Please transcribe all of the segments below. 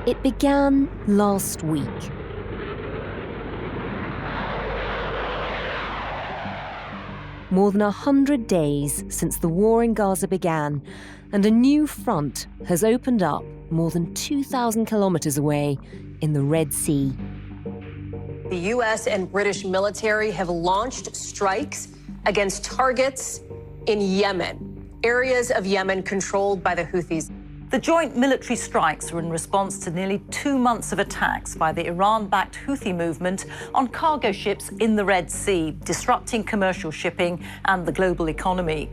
It began last week. More than 100 days since the war in Gaza began, and a new front has opened up more than 2,000 kilometers away in the Red Sea. The U.S. and British military have launched strikes against targets in Yemen, areas of Yemen controlled by the Houthis. The joint military strikes were in response to nearly 2 months of attacks by the Iran-backed Houthi movement on cargo ships in the Red Sea, disrupting commercial shipping and the global economy.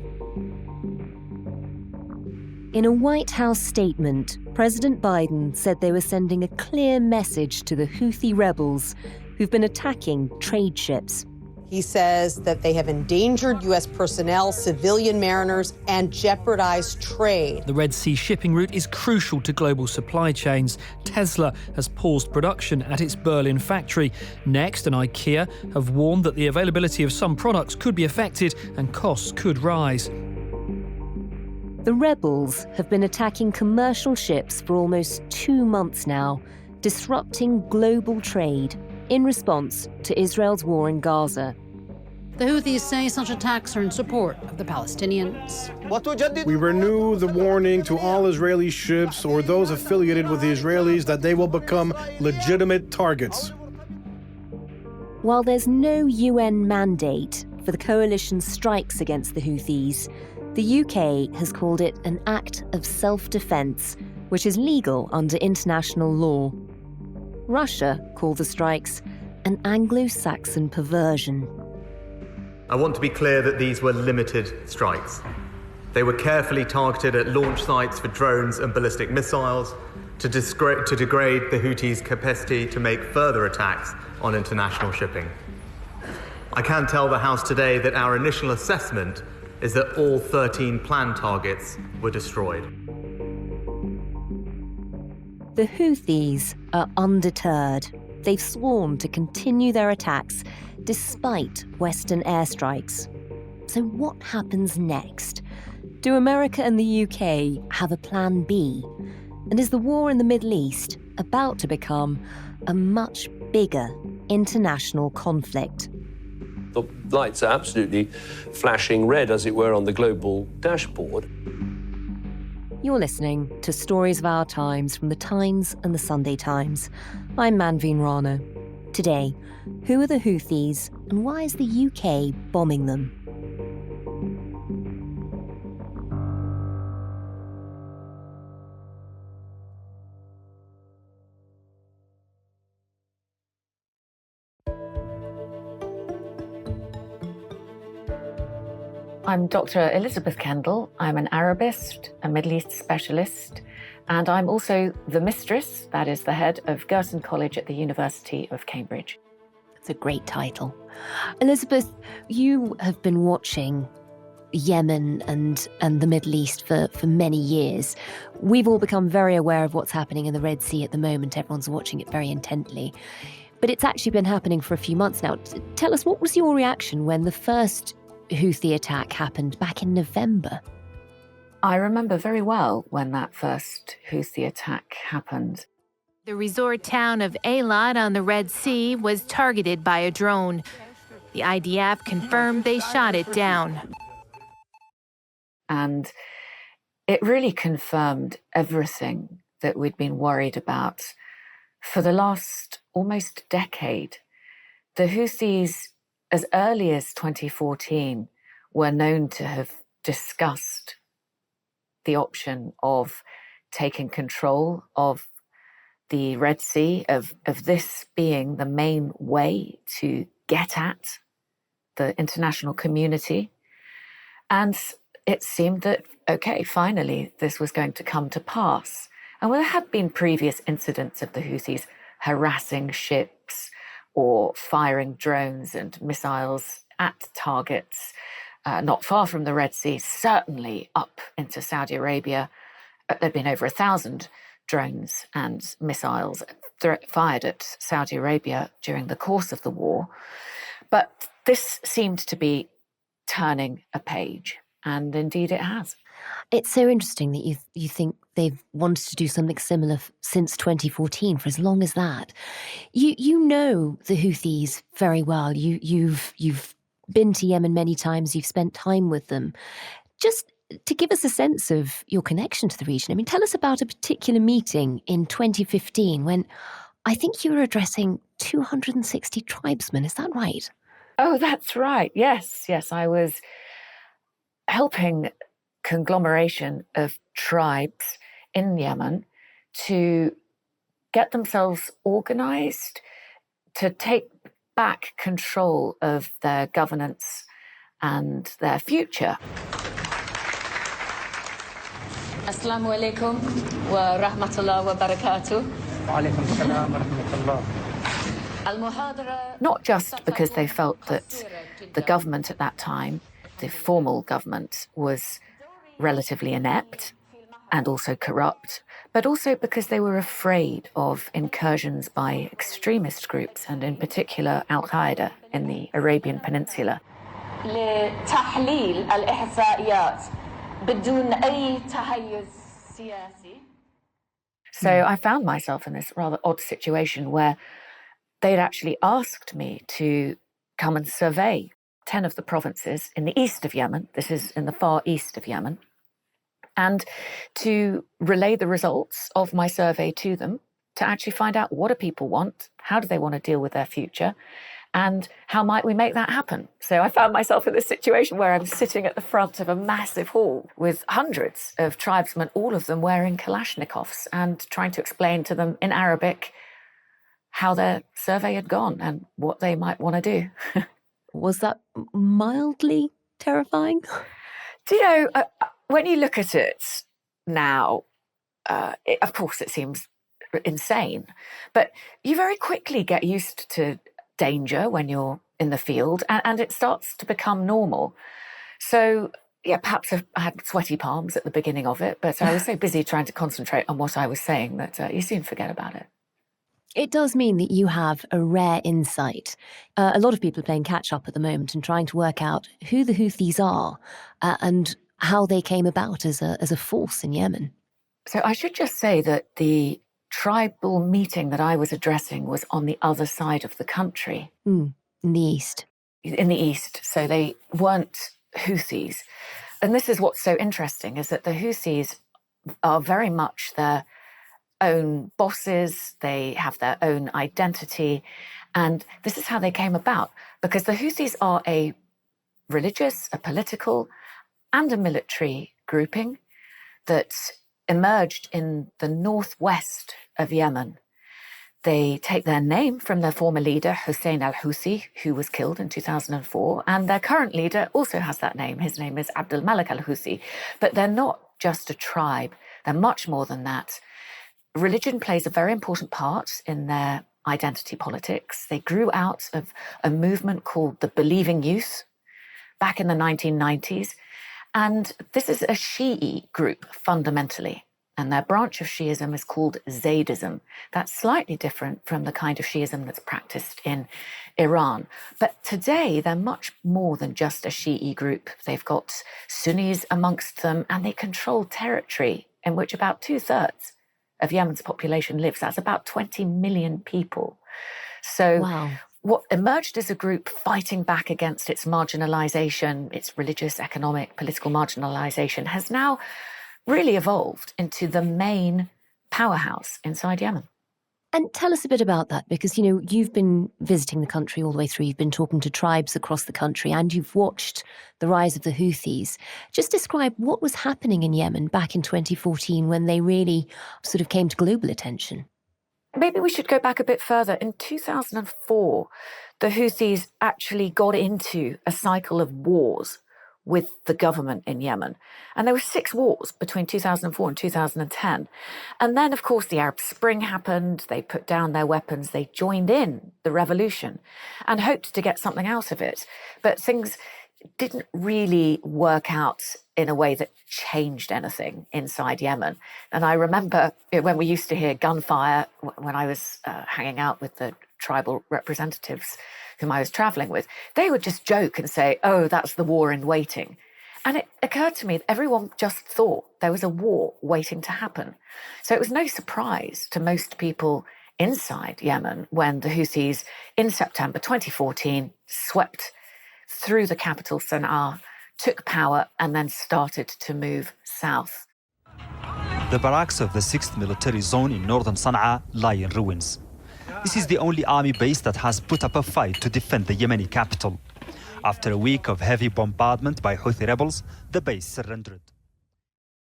In a White House statement, President Biden said they were sending a clear message to the Houthi rebels who've been attacking trade ships. He says that they have endangered U.S. personnel, civilian mariners, and jeopardized trade. The Red Sea shipping route is crucial to global supply chains. Tesla has paused production at its Berlin factory. Next and IKEA have warned that the availability of some products could be affected and costs could rise. The rebels have been attacking commercial ships for almost 2 months now, disrupting global trade in response to Israel's war in Gaza. The Houthis say such attacks are in support of the Palestinians. We renew the warning to all Israeli ships or those affiliated with the Israelis that they will become legitimate targets. While there's no UN mandate for the coalition's strikes against the Houthis, the UK has called it an act of self-defense, which is legal under international law. Russia called the strikes an Anglo-Saxon perversion. I want to be clear that these were limited strikes. They were carefully targeted at launch sites for drones and ballistic missiles to degrade the Houthis' capacity to make further attacks on international shipping. I can tell the House today that our initial assessment is that all 13 planned targets were destroyed. The Houthis are undeterred. They've sworn to continue their attacks despite Western airstrikes. So what happens next? Do America and the UK have a plan B? And is the war in the Middle East about to become a much bigger international conflict? The lights are absolutely flashing red, as it were, on the global dashboard. You're listening to Stories of Our Times from The Times and The Sunday Times. I'm Manveen Rana. Today, who are the Houthis and why is the UK bombing them? I'm Dr. Elizabeth Kendall. I'm an Arabist, a Middle East specialist, and I'm also the mistress, that is the head of Girton College at the University of Cambridge. It's a great title. Elizabeth, you have been watching Yemen and the Middle East for many years. We've all become very aware of what's happening in the Red Sea at the moment. Everyone's watching it very intently. But it's actually been happening for a few months now. Tell us, what was your reaction when the first Houthi attack happened back in November? I remember very well when that first Houthi attack happened. The resort town of Eilat on the Red Sea was targeted by a drone. The IDF confirmed they shot it down. And it really confirmed everything that we'd been worried about for the last almost decade. The Houthis, as early as 2014, were known to have discussed the option of taking control of the Red Sea, of this being the main way to get at the international community. And it seemed that, okay, finally, this was going to come to pass. And there had been previous incidents of the Houthis harassing ships or firing drones and missiles at targets not far from the Red Sea, certainly up into Saudi Arabia. There'd been over 1,000 drones and missiles fired at Saudi Arabia during the course of the war. But this seemed to be turning a page, and indeed it has. It's so interesting that you think they've wanted to do something similar since 2014, for as long as that. You know the Houthis very well. You've been to Yemen many times. You've spent time with them. Just to give us a sense of your connection to the region, I mean, tell us about a particular meeting in 2015 when I think you were addressing 260 tribesmen. Is that right? Oh, that's right. Yes, I was helping conglomeration of tribes in Yemen to get themselves organized, to take back control of their governance and their future. Assalamu alaikum wa rahmatullah wa barakatuh. Wa alaikum assalam wa rahmatullah. Not just because they felt that the government at that time, the formal government, was relatively inept and also corrupt, but also because they were afraid of incursions by extremist groups, and in particular Al-Qaeda in the Arabian Peninsula. لتحليل الإحصائيات بدون أي تحيز سياسي. So I found myself in this rather odd situation where they'd actually asked me to come and survey 10 of the provinces in the east of Yemen. This is in the far east of Yemen. And to relay the results of my survey to them, to actually find out what do people want, how do they want to deal with their future, and how might we make that happen? So I found myself in this situation where I'm sitting at the front of a massive hall with hundreds of tribesmen, all of them wearing Kalashnikovs, and trying to explain to them in Arabic how their survey had gone and what they might want to do. Was that mildly terrifying? Do you know, when you look at it now, of course it seems insane, but you very quickly get used to danger when you're in the field, and it starts to become normal. So, yeah, perhaps I had sweaty palms at the beginning of it, but I was so busy trying to concentrate on what I was saying that you soon forget about it. It does mean that you have a rare insight. A lot of people are playing catch-up at the moment and trying to work out who the Houthis are and how they came about as a force in Yemen. So I should just say that the tribal meeting that I was addressing was on the other side of the country. In the east. In the east. So they weren't Houthis. And this is what's so interesting, is that the Houthis are very much their own bosses. They have their own identity. And this is how they came about. Because the Houthis are a religious, a political, and a military grouping that emerged in the northwest of Yemen. They take their name from their former leader, Hussein al-Houthi, who was killed in 2004. And their current leader also has that name. His name is Abdul Malik al-Houthi. But they're not just a tribe. They're much more than that. Religion plays a very important part in their identity politics. They grew out of a movement called the Believing Youth back in the 1990s. And this is a Shi'i group, fundamentally. And their branch of Shi'ism is called Zaydism. That's slightly different from the kind of Shi'ism that's practiced in Iran. But today, they're much more than just a Shi'i group. They've got Sunnis amongst them, and they control territory in which about 2/3 of Yemen's population lives. That's about 20 million people. So wow. What emerged as a group fighting back against its marginalization, its religious, economic, political marginalization, has now really evolved into the main powerhouse inside Yemen. And tell us a bit about that, because, you know, you've been visiting the country all the way through. You've been talking to tribes across the country, and you've watched the rise of the Houthis. Just describe what was happening in Yemen back in 2014 when they really sort of came to global attention. Maybe we should go back a bit further. In 2004, the Houthis actually got into a cycle of wars with the government in Yemen. And there were 6 wars between 2004 and 2010. And then, of course, the Arab Spring happened. They put down their weapons. They joined in the revolution and hoped to get something out of it. But things didn't really work out in a way that changed anything inside Yemen. And I remember when we used to hear gunfire, when I was hanging out with the tribal representatives whom I was traveling with, they would just joke and say, oh, that's the war in waiting. And it occurred to me that everyone just thought there was a war waiting to happen. So it was no surprise to most people inside Yemen when the Houthis in September 2014 swept through the capital Sana'a, took power and then started to move south. The barracks of the 6th military zone in northern Sana'a lie in ruins. This is the only army base that has put up a fight to defend the Yemeni capital. After a week of heavy bombardment by Houthi rebels, the base surrendered.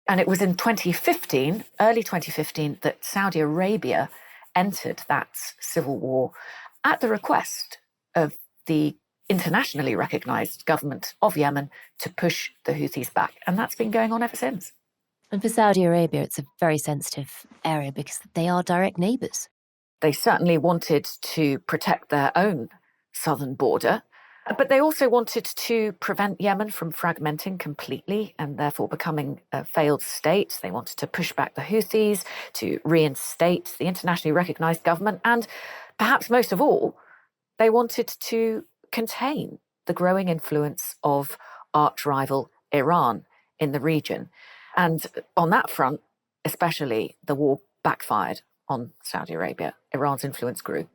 And it was in 2015, early 2015, that Saudi Arabia entered that civil war at the request of the internationally recognized government of Yemen to push the Houthis back. And that's been going on ever since. And for Saudi Arabia, it's a very sensitive area because they are direct neighbours. They certainly wanted to protect their own southern border, but they also wanted to prevent Yemen from fragmenting completely and therefore becoming a failed state. They wanted to push back the Houthis, to reinstate the internationally recognized government, and perhaps most of all, they wanted to contain the growing influence of arch-rival Iran in the region. And on that front, especially, the war backfired on Saudi Arabia. Iran's influence grew.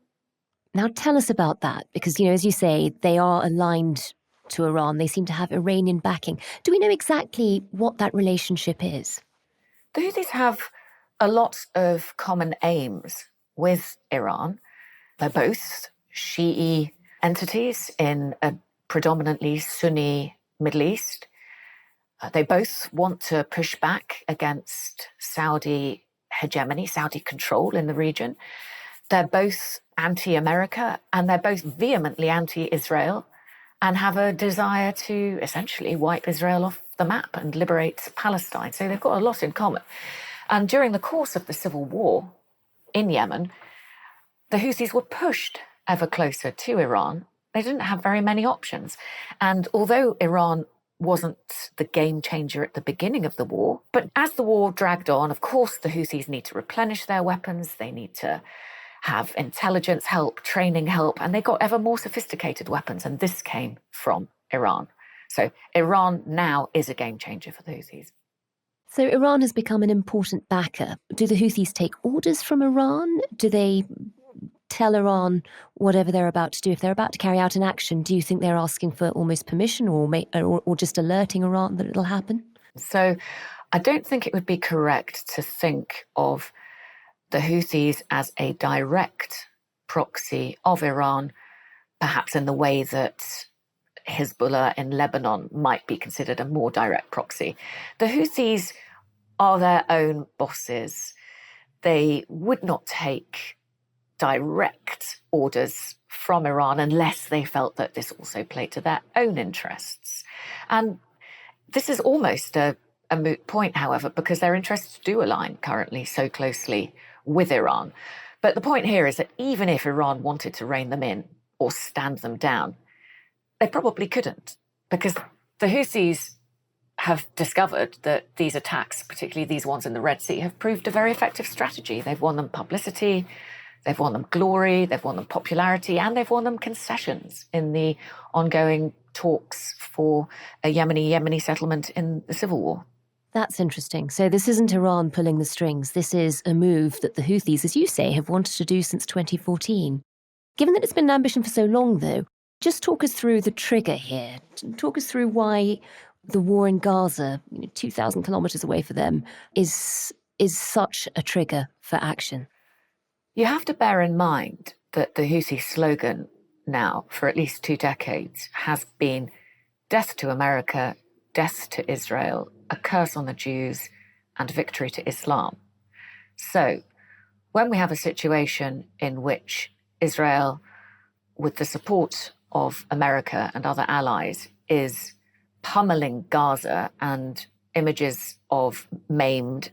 Now tell us about that, because, as you say, they are aligned to Iran. They seem to have Iranian backing. Do we know exactly what that relationship is? The Houthis have a lot of common aims with Iran. They're both Shi'i entities in a predominantly Sunni Middle East. They both want to push back against Saudi hegemony, Saudi control in the region. They're both anti-America and they're both vehemently anti-Israel and have a desire to essentially wipe Israel off the map and liberate Palestine. So they've got a lot in common. And during the course of the civil war in Yemen, the Houthis were pushed ever closer to Iran. They didn't have very many options. And although Iran wasn't the game changer at the beginning of the war, but as the war dragged on, of course, the Houthis need to replenish their weapons. They need to have intelligence help, training help, and they got ever more sophisticated weapons. And this came from Iran. So Iran now is a game changer for the Houthis. So Iran has become an important backer. Do the Houthis take orders from Iran? Do they tell Iran whatever they're about to do? If they're about to carry out an action, do you think they're asking for almost permission or just alerting Iran that it'll happen? So I don't think it would be correct to think of the Houthis as a direct proxy of Iran, perhaps in the way that Hezbollah in Lebanon might be considered a more direct proxy. The Houthis are their own bosses. They would not take direct orders from Iran unless they felt that this also played to their own interests. And this is almost a moot point, however, because their interests do align currently so closely with Iran. But the point here is that even if Iran wanted to rein them in or stand them down, they probably couldn't, because the Houthis have discovered that these attacks, particularly these ones in the Red Sea, have proved a very effective strategy. They've won them publicity, they've won them glory, they've won them popularity, and they've won them concessions in the ongoing talks for a Yemeni settlement in the civil war. That's interesting. So this isn't Iran pulling the strings. This is a move that the Houthis, as you say, have wanted to do since 2014. Given that it's been an ambition for so long, though, just talk us through the trigger here. Talk us through why the war in Gaza, 2,000 kilometres away for them, is such a trigger for action. You have to bear in mind that the Houthi slogan now, for at least 2 decades, has been death to America, death to Israel, a curse on the Jews, and victory to Islam. So when we have a situation in which Israel, with the support of America and other allies, is pummeling Gaza, and images of maimed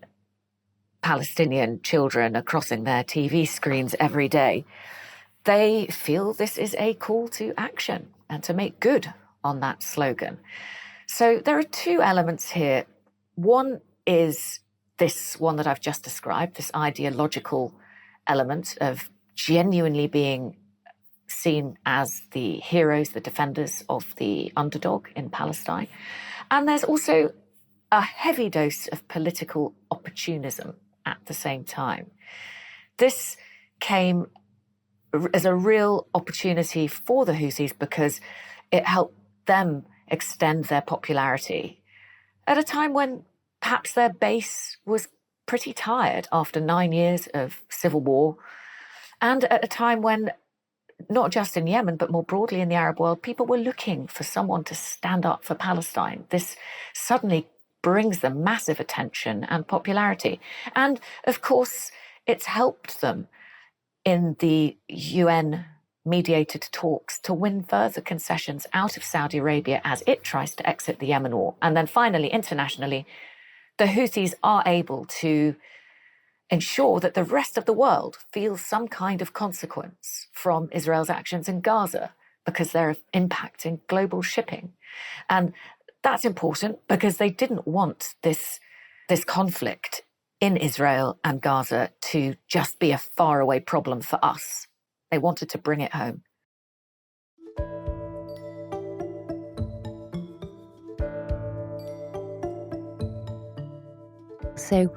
Palestinian children are crossing their TV screens every day, they feel this is a call to action and to make good on that slogan. So there are 2 elements here. One is this one that I've just described, this ideological element of genuinely being seen as the heroes, the defenders of the underdog in Palestine. And there's also a heavy dose of political opportunism at the same time. This came as a real opportunity for the Houthis because it helped them extend their popularity at a time when perhaps their base was pretty tired after 9 years of civil war, and at a time when, not just in Yemen, but more broadly in the Arab world, people were looking for someone to stand up for Palestine. This suddenly brings them massive attention and popularity. And of course, it's helped them in the UN-mediated talks to win further concessions out of Saudi Arabia as it tries to exit the Yemen war. And then finally, internationally, the Houthis are able to ensure that the rest of the world feels some kind of consequence from Israel's actions in Gaza because they're impacting global shipping. And that's important because they didn't want this conflict in Israel and Gaza to just be a faraway problem for us. They wanted to bring it home. So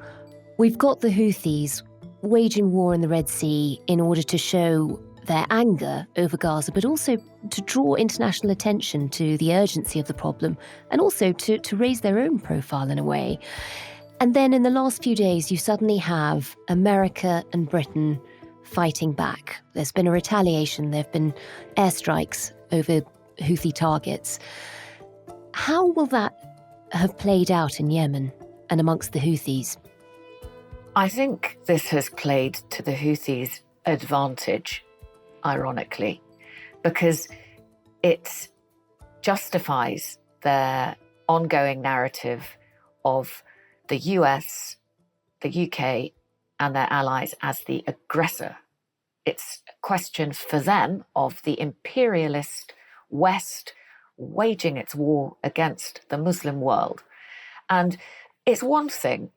we've got the Houthis waging war in the Red Sea in order to show their anger over Gaza, but also to draw international attention to the urgency of the problem and also to raise their own profile in a way. And then in the last few days, you suddenly have America and Britain fighting back. There's been a retaliation. There have been airstrikes over Houthi targets. How will that have played out in Yemen and amongst the Houthis? I think this has played to the Houthis' advantage, ironically, because it justifies their ongoing narrative of the US, the UK, and their allies as the aggressor. It's a question for them of the imperialist West waging its war against the Muslim world. And it's one thing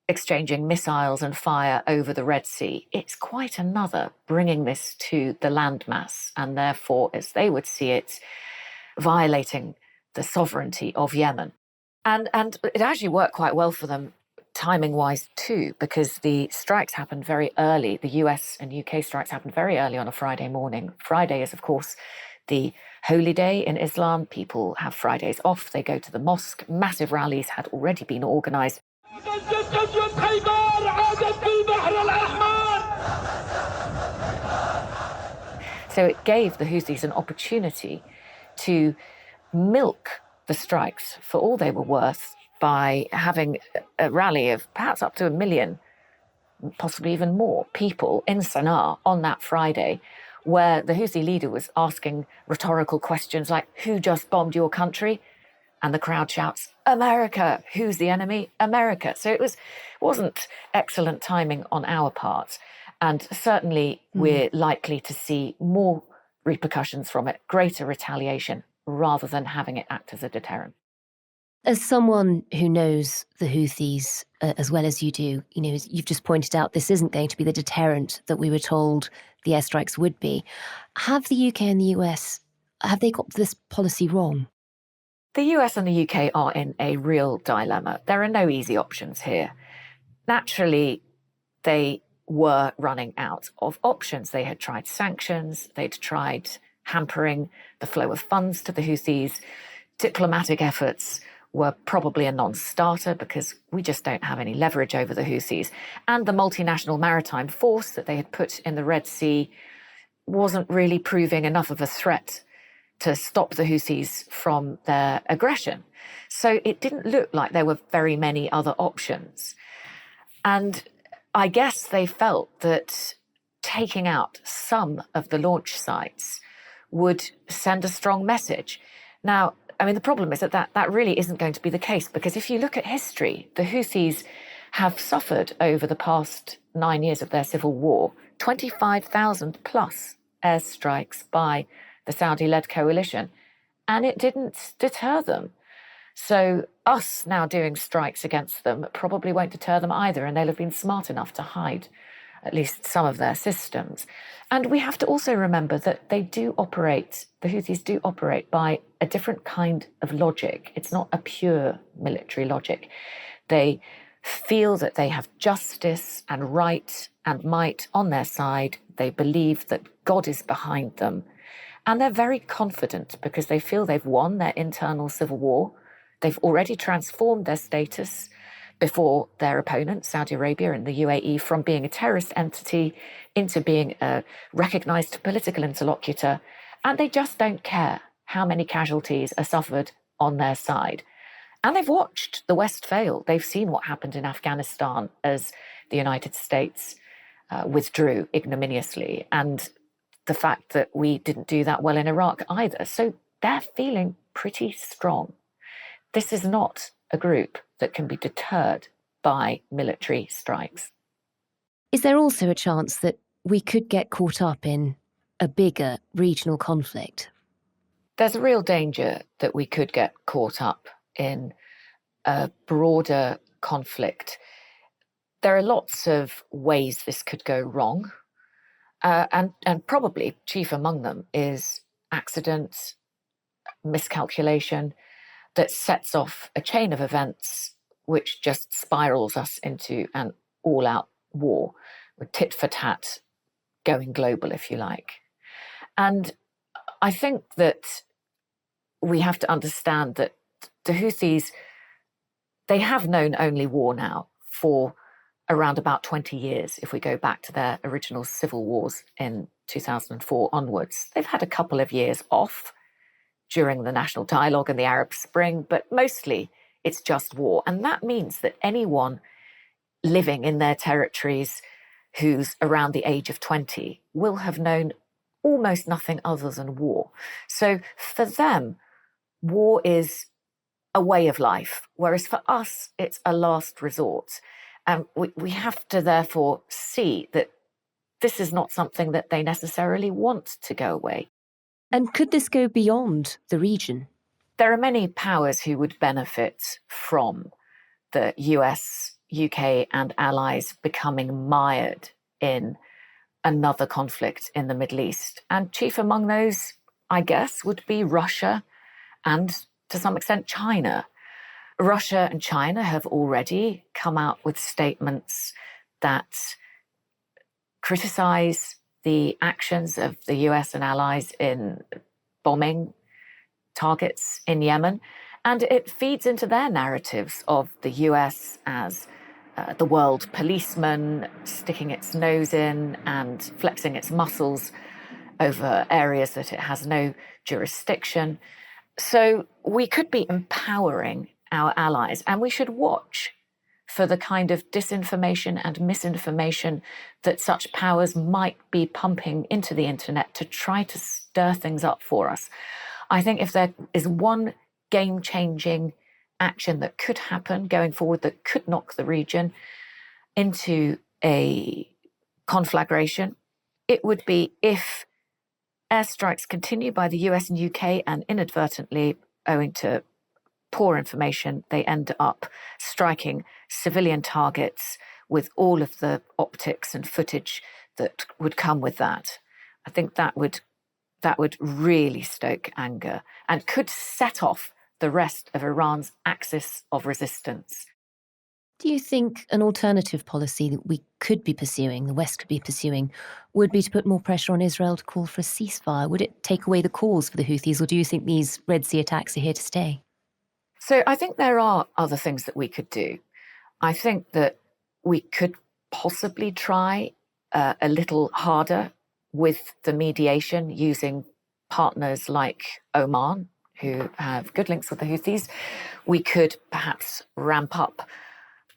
exchanging missiles and fire over the Red Sea. It's quite another bringing this to the landmass and therefore, as they would see it, violating the sovereignty of Yemen. And it actually worked quite well for them timing-wise too, because the strikes happened very early. The US and UK strikes happened very early on a Friday morning. Friday is, of course, the holy day in Islam. People have Fridays off. They go to the mosque. Massive rallies had already been organised. So it gave the Houthis an opportunity to milk the strikes for all they were worth by having a rally of perhaps up to 1 million, possibly even more, people in Sana'a on that Friday, where the Houthi leader was asking rhetorical questions like, who just bombed your country? And the crowd shouts, America. Who's the enemy? America. So it wasn't excellent timing on our part. And certainly we're likely to see more repercussions from it, greater retaliation, rather than having it act as a deterrent. As someone who knows the Houthis as well as you do, you've just pointed out this isn't going to be the deterrent that we were told the airstrikes would be. Have the UK and the US, have they got this policy wrong? The US and the UK are in a real dilemma. There are no easy options here. Naturally, they were running out of options. They had tried sanctions, they'd tried hampering the flow of funds to the Houthis. Diplomatic efforts were probably a non-starter because we just don't have any leverage over the Houthis. And the multinational maritime force that they had put in the Red Sea wasn't really proving enough of a threat to stop the Houthis from their aggression. So it didn't look like there were very many other options. And I guess they felt that taking out some of the launch sites would send a strong message. Now, the problem is that really isn't going to be the case, because if you look at history, the Houthis have suffered over the past 9 years of their civil war 25,000 plus airstrikes by the Saudi-led coalition, and it didn't deter them. So us now doing strikes against them probably won't deter them either, and they'll have been smart enough to hide at least some of their systems. And we have to also remember that the Houthis do operate by a different kind of logic. It's not a pure military logic. They feel that they have justice and right and might on their side. They believe that God is behind them. And they're very confident because they feel they've won their internal civil war. They've already transformed their status before their opponents, Saudi Arabia and the UAE, from being a terrorist entity into being a recognized political interlocutor. And they just don't care how many casualties are suffered on their side. And they've watched the West fail. They've seen what happened in Afghanistan as the United States withdrew ignominiously, and the fact that we didn't do that well in Iraq either. So they're feeling pretty strong. This is not a group that can be deterred by military strikes. Is there also a chance that we could get caught up in a bigger regional conflict? There's a real danger that we could get caught up in a broader conflict. There are lots of ways this could go wrong. And probably chief among them is accident, miscalculation, that sets off a chain of events which just spirals us into an all-out war, with tit for tat going global, if you like. And I think that we have to understand that the Houthis, they have known only war now for around about 20 years, if we go back to their original civil wars in 2004 onwards. They've had a couple of years off during the national dialogue and the Arab Spring, but mostly it's just war. And that means that anyone living in their territories who's around the age of 20 will have known almost nothing other than war. So for them, war is a way of life, whereas for us, it's a last resort. And we have to therefore see that this is not something that they necessarily want to go away. And could this go beyond the region? There are many powers who would benefit from the US, UK and allies becoming mired in another conflict in the Middle East. And chief among those, I guess, would be Russia and, to some extent, China. Russia and China have already come out with statements that criticize the actions of the US and allies in bombing targets in Yemen. And it feeds into their narratives of the US as the world policeman, sticking its nose in and flexing its muscles over areas that it has no jurisdiction. So we could be empowering our allies, and we should watch for the kind of disinformation and misinformation that such powers might be pumping into the internet to try to stir things up for us. I think if there is one game-changing action that could happen going forward that could knock the region into a conflagration, it would be if airstrikes continue by the US and UK and inadvertently, owing to poor information, they end up striking civilian targets with all of the optics and footage that would come with that. I think that would really stoke anger and could set off the rest of Iran's axis of resistance. Do you think an alternative policy that we could be pursuing, the West could be pursuing, would be to put more pressure on Israel to call for a ceasefire? Would it take away the cause for the Houthis, or do you think these Red Sea attacks are here to stay? So I think there are other things that we could do. I think that we could possibly try a little harder with the mediation using partners like Oman, who have good links with the Houthis. We could perhaps ramp up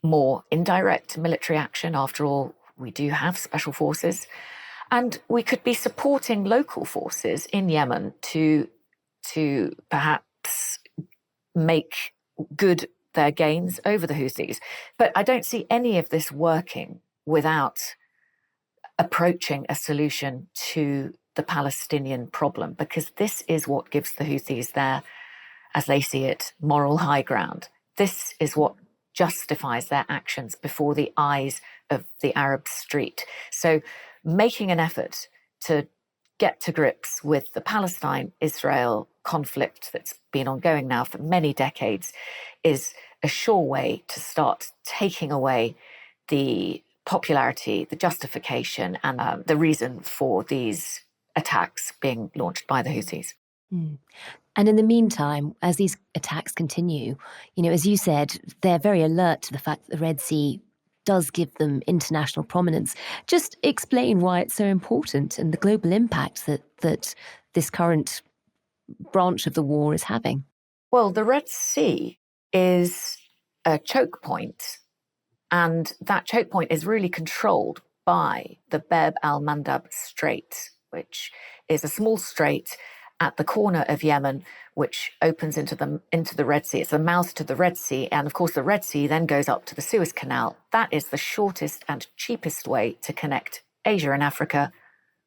more indirect military action. After all, we do have special forces. And we could be supporting local forces in Yemen to perhaps make good their gains over the Houthis. But I don't see any of this working without approaching a solution to the Palestinian problem, because this is what gives the Houthis their, as they see it, moral high ground. This is what justifies their actions before the eyes of the Arab street. So making an effort to get to grips with the Palestine-Israel conflict that's been ongoing now for many decades is a sure way to start taking away the popularity, the justification, and the reason for these attacks being launched by the Houthis. And in the meantime, as these attacks continue, as you said, they're very alert to the fact that the Red Sea does give them international prominence. Just explain why it's so important and the global impact that this current branch of the war is having. Well, the Red Sea is a choke point, and that choke point is really controlled by the Bab al-Mandab Strait, which is a small strait at the corner of Yemen, which opens into the Red Sea. It's the mouth to the Red Sea. And of course, the Red Sea then goes up to the Suez Canal. That is the shortest and cheapest way to connect Asia and Africa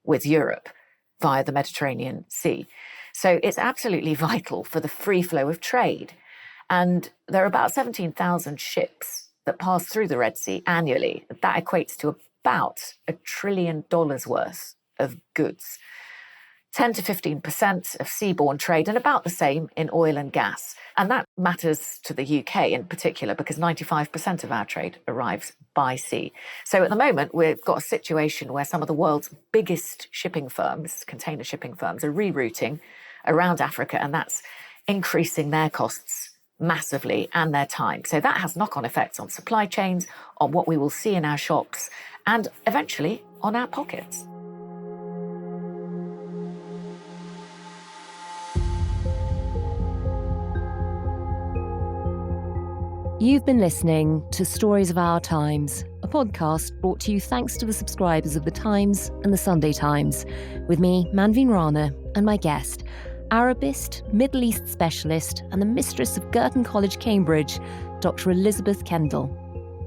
with Europe via the Mediterranean Sea. So it's absolutely vital for the free flow of trade. And there are about 17,000 ships that pass through the Red Sea annually. That equates to about $1 trillion worth of goods. 10 to 15% of seaborne trade, and about the same in oil and gas. And that matters to the UK in particular because 95% of our trade arrives by sea. So at the moment, we've got a situation where some of the world's biggest shipping firms, container shipping firms, are rerouting around Africa, and that's increasing their costs massively and their time. So that has knock-on effects on supply chains, on what we will see in our shops, and eventually on our pockets. You've been listening to Stories of Our Times, a podcast brought to you thanks to the subscribers of The Times and The Sunday Times, with me, Manveen Rana, and my guest, Arabist, Middle East specialist, and the mistress of Girton College, Cambridge, Dr. Elizabeth Kendall.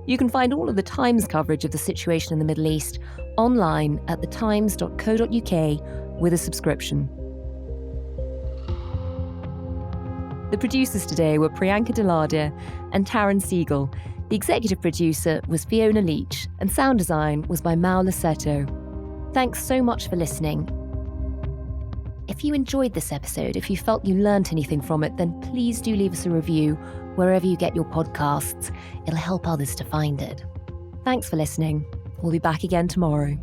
You can find all of The Times coverage of the situation in the Middle East online at thetimes.co.uk with a subscription. The producers today were Priyanka Deladia and Taryn Siegel. The executive producer was Fiona Leach, and sound design was by Maula Seto. Thanks so much for listening. If you enjoyed this episode, if you felt you learnt anything from it, then please do leave us a review wherever you get your podcasts. It'll help others to find it. Thanks for listening. We'll be back again tomorrow.